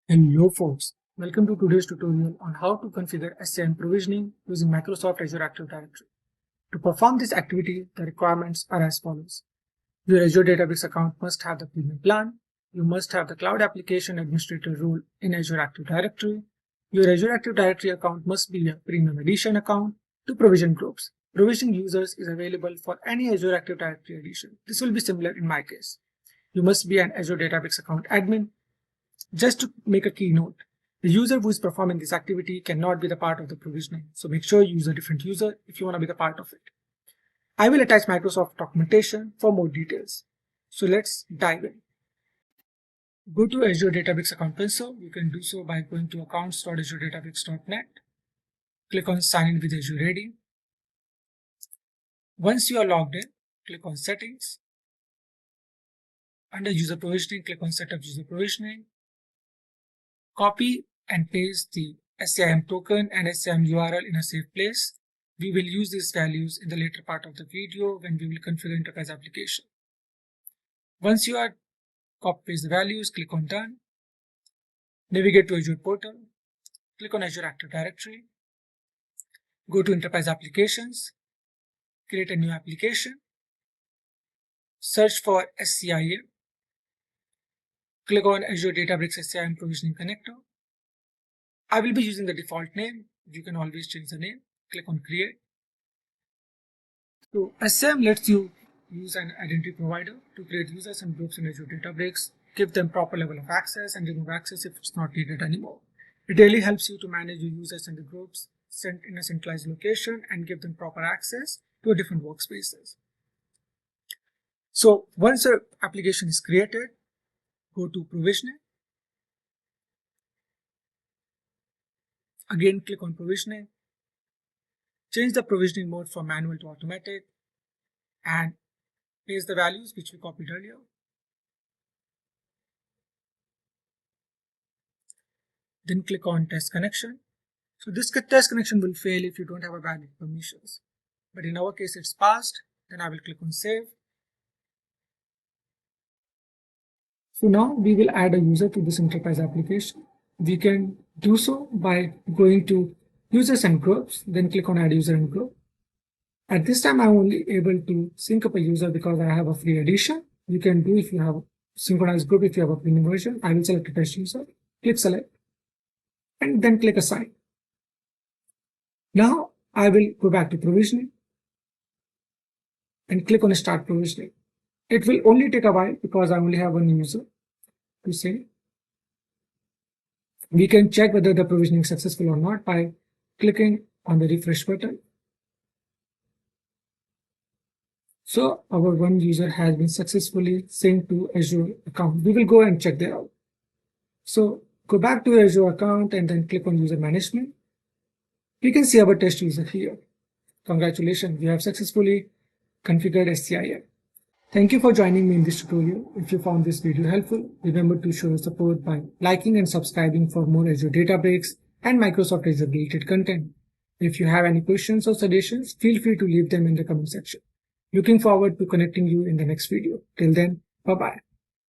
Hello folks, welcome to today's tutorial on how to configure SCIM provisioning using Microsoft Azure Active Directory. To perform this activity, the requirements are as follows. Your Azure Database account must have the premium plan. You must have the Cloud Application Administrator role in Azure Active Directory. Your Azure Active Directory account must be a Premium Edition account. To provision groups, provisioning users is available for any Azure Active Directory edition. This will be similar in my case. You must be an Azure Database account admin. Just to make a key note, the user who is performing this activity cannot be the part of the provisioning. So make sure you use a different user if you want to be the part of it. I will attach Microsoft documentation for more details. So let's dive in. Go to Azure Database Account Console. You can do so by going to accounts.azuredatabase.net. Click on Sign in with Azure AD. Once you are logged in, click on Settings. Under User Provisioning, click on Setup User Provisioning. Copy and paste the SCIM token and SCIM URL in a safe place. We will use these values in the later part of the video when we will configure enterprise application. Once you are copy paste the values, click on Done. Navigate to Azure portal. Click on Azure Active Directory. Go to Enterprise Applications. Create a new application. Search for SCIM. Click on Azure Databricks SCIM Provisioning Connector. I will be using the default name. You can always change the name. Click on Create. So SCIM lets you use an identity provider to create users and groups in Azure Databricks, give them proper level of access and remove access if it's not needed anymore. It really helps you to manage your users and the groups sent in a centralized location and give them proper access to a different workspaces. So once your application is created, go to Provisioning. Again, click on Provisioning. Change the provisioning mode from manual to automatic and paste the values which we copied earlier. Then click on Test Connection. So this test connection will fail if you don't have a valid permissions. But in our case, it's passed. Then I will click on Save. So now we will add a user to this enterprise application. We can do so by going to Users and Groups, then click on Add User and Group. At this time, I'm only able to sync up a user because I have a free edition. You can do if you have a synchronized group if you have a premium version. I will select a test user, click Select, and then click Assign. Now I will go back to Provisioning and click on Start Provisioning. It will only take a while because I only have one user to say. We can check whether the provisioning is successful or not by clicking on the refresh button. So our one user has been successfully synced to Azure account. We will go and check that out. So go back to Azure account and then click on User Management. We can see our test user here. Congratulations, we have successfully configured SCIM. Thank you for joining me in this tutorial. If you found this video helpful, remember to show your support by liking and subscribing for more Azure Databricks and Microsoft Azure related content. If you have any questions or suggestions, feel free to leave them in the comment section. Looking forward to connecting you in the next video. Till then, bye-bye.